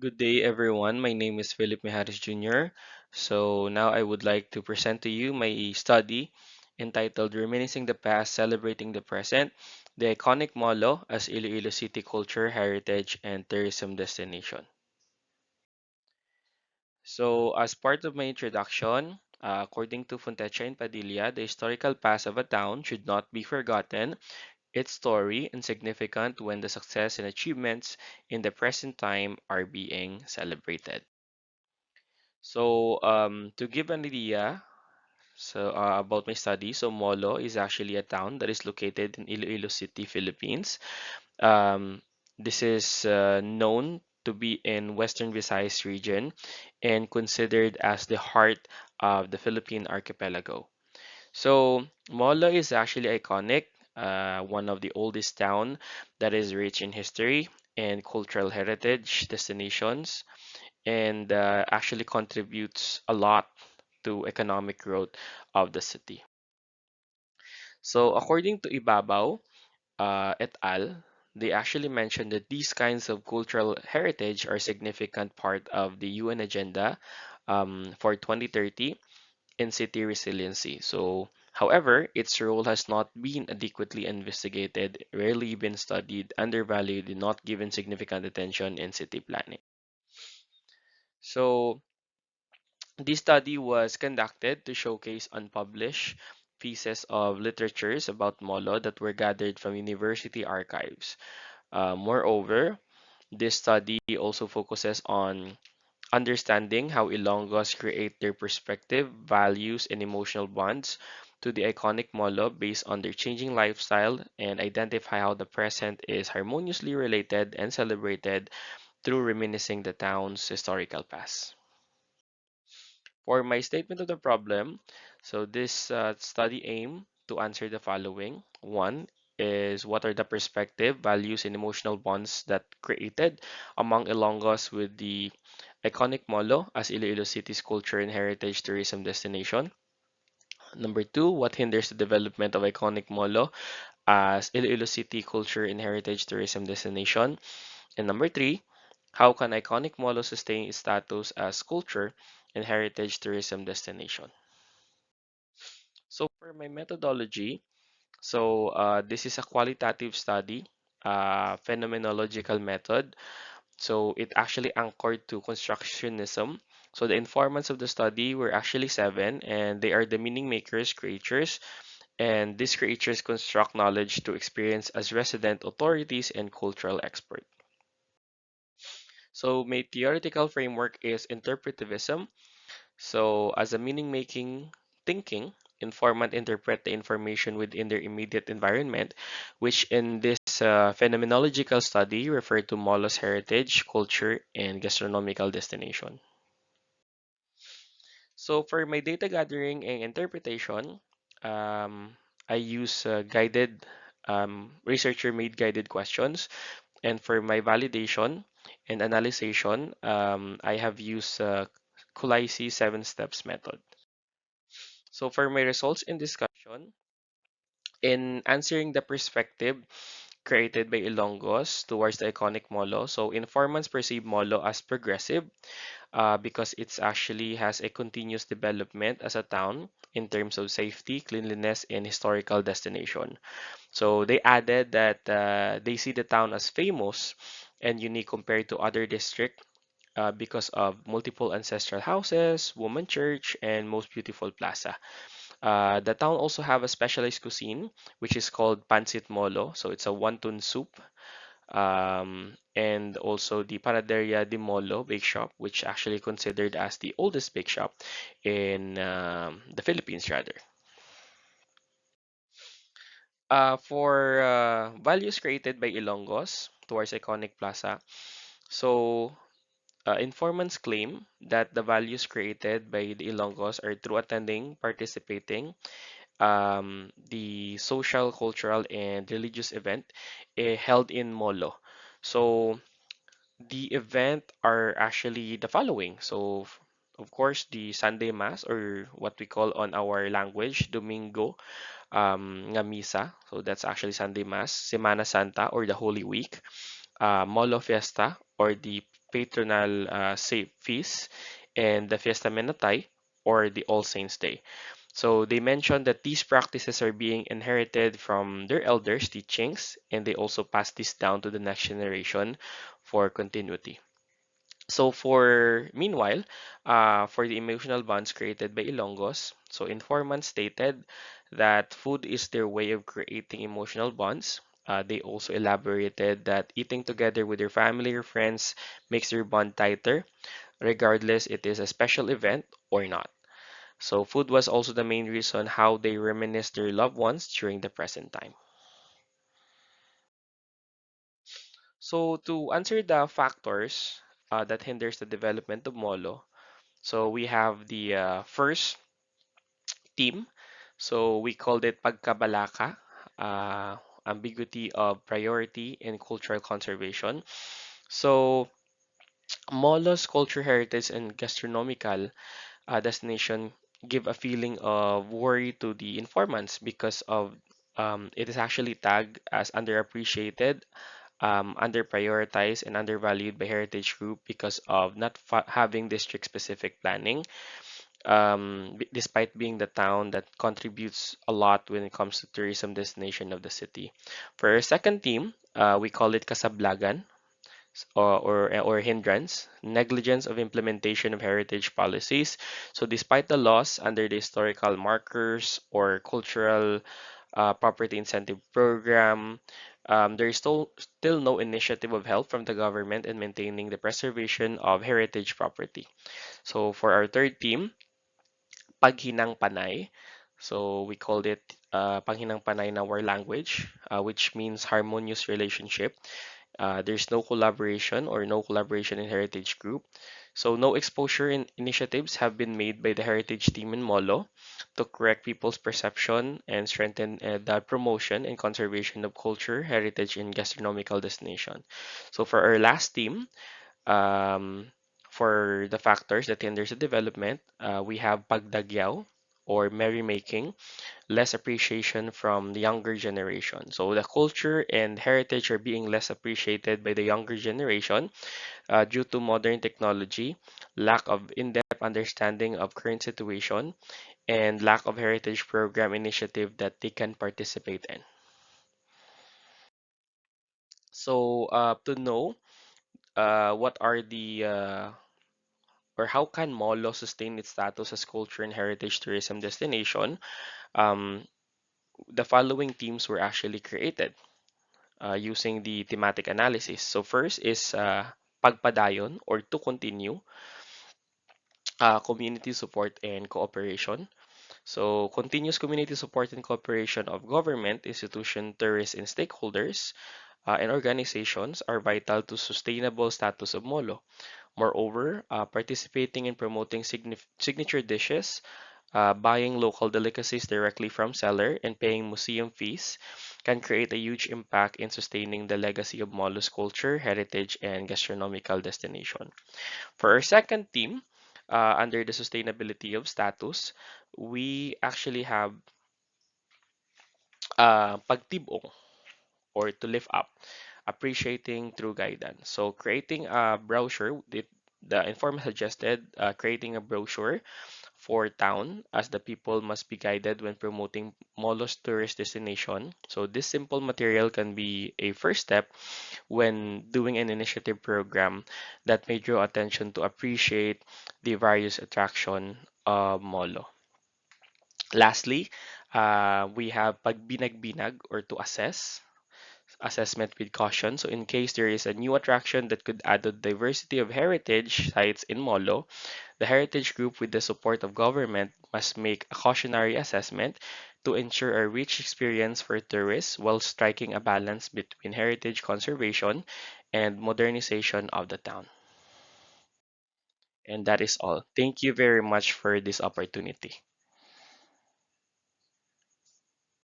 Good day, everyone. My name is Philip Mijares Jr. So now I would like to present to you my study entitled Reminiscing the Past, Celebrating the Present, the iconic Molo as Iloilo City Culture, Heritage, and Tourism Destination. So as part of my introduction, according to Fontecha and Padilla, the historical past of a town should not be forgotten, its story insignificant when the success and achievements in the present time are being celebrated. To give an idea, about my study, so Molo is actually a town that is located in Iloilo City, Philippines. Um, this is known to be in Western Visayas region and considered as the heart of the Philippine archipelago. So Molo is actually iconic, one of the oldest town that is rich in history and cultural heritage destinations and actually contributes a lot to economic growth of the city. So according to Ibabaw et al., they actually mentioned that these kinds of cultural heritage are a significant part of the UN agenda for 2030 in city resiliency. So, however, its role has not been adequately investigated, rarely been studied, undervalued, and not given significant attention in city planning. So, this study was conducted to showcase unpublished pieces of literatures about Molo that were gathered from university archives. Moreover, this study also focuses on understanding how Ilonggos create their perspective, values, and emotional bonds to the iconic Molo based on their changing lifestyle and identify how the present is harmoniously related and celebrated through reminiscing the town's historical past. For my statement of the problem, so this study aim to answer the following. One is what are the perspective, values, and emotional bonds that created among Ilonggos with the iconic Molo as Iloilo City's culture and heritage tourism destination. Number two, what hinders the development of iconic Molo as Iloilo City culture and heritage tourism destination? And number three, how can iconic Molo sustain its status as culture and heritage tourism destination? So for my methodology, this is a qualitative study, phenomenological method. So it actually anchored to constructionism. So the informants of the study were actually seven, and they are the meaning makers, creators, and these creatures construct knowledge to experience as resident authorities and cultural experts. So my theoretical framework is interpretivism. So as a meaning-making thinking, informant interpret the information within their immediate environment, which in this phenomenological study refer to Molo's heritage, culture, and gastronomical destination. So for my data gathering and interpretation, I use researcher-made guided questions. And for my validation and analysis, I have used Kulice 7 steps method. So for my results in discussion, in answering the perspective created by Ilonggos towards the iconic Molo, so informants perceive Molo as progressive because it actually has a continuous development as a town in terms of safety, cleanliness, and historical destination. So they added that they see the town as famous and unique compared to other districts because of multiple ancestral houses, woman church, and most beautiful plaza. The town also have a specialized cuisine, which is called Pancit Molo. So it's a wonton soup. And also the Panaderia de Molo bake shop, which actually considered as the oldest bake shop in the Philippines, rather. For values created by Ilonggos towards iconic plaza. So informants claim that the values created by the Ilonggos are through attending, participating, the social, cultural, and religious event held in Molo. So the event are actually the following. So of course, the Sunday Mass, or what we call on our language, Domingo nga Misa. So that's actually Sunday Mass, Semana Santa, or the Holy Week, Molo Fiesta, or the patronal feast and the Fiesta Menatay or the All Saints Day. So they mentioned that these practices are being inherited from their elders' teachings, and they also pass this down to the next generation for continuity. So for meanwhile, for the emotional bonds created by Ilonggos, so informants stated that food is their way of creating emotional bonds. They also elaborated that eating together with their family or friends makes their bond tighter, regardless it is a special event or not. So food was also the main reason how they reminisce their loved ones during the present time. So to answer the factors that hinders the development of Molo, so we have the first team. So we called it pagkabalaka, ambiguity of priority in cultural conservation. So Molo's culture heritage and gastronomical destination give a feeling of worry to the informants because of it is actually tagged as underappreciated, underprioritized, and undervalued by heritage group because of not having district specific planning. Despite being the town that contributes a lot when it comes to tourism destination of the city. For our second team, we call it Kasablagan or hindrance, negligence of implementation of heritage policies. So despite the laws under the historical markers or cultural property incentive program, there is still no initiative of help from the government in maintaining the preservation of heritage property. So for our third team, paghinang panay. So we called it paghinang panay in our language, which means harmonious relationship. There's no collaboration or no collaboration in heritage group. So no exposure in initiatives have been made by the heritage team in Molo to correct people's perception and strengthen the promotion and conservation of culture, heritage, and gastronomical destination. So for our last team, um, for the factors that hinders the development, we have pagdagyaw or merrymaking, less appreciation from the younger generation. So the culture and heritage are being less appreciated by the younger generation due to modern technology, lack of in-depth understanding of current situation, and lack of heritage program initiative that they can participate in. So to know what are the or how can Molo sustain its status as culture and heritage tourism destination? Um, the following teams were actually created using the thematic analysis. So first is pagpadayon or to continue, community support and cooperation. So continuous community support and cooperation of government, institution, tourists, and stakeholders and organizations are vital to sustainable status of Molo. Moreover, participating in promoting signature dishes, buying local delicacies directly from seller, and paying museum fees can create a huge impact in sustaining the legacy of Molo's culture, heritage, and gastronomical destination. For our second theme, under the sustainability of status, we actually have pagtibong or to lift up, appreciating through guidance. So creating a brochure, the informant suggested creating a brochure for town as the people must be guided when promoting Molo's tourist destination. So this simple material can be a first step when doing an initiative program that may draw attention to appreciate the various attraction of Molo. Lastly, we have pagbinag-binag or to assessment with caution. So in case there is a new attraction that could add a diversity of heritage sites in Molo, the heritage group with the support of government must make a cautionary assessment to ensure a rich experience for tourists while striking a balance between heritage conservation and modernization of the town. And that is all. Thank you very much for this opportunity.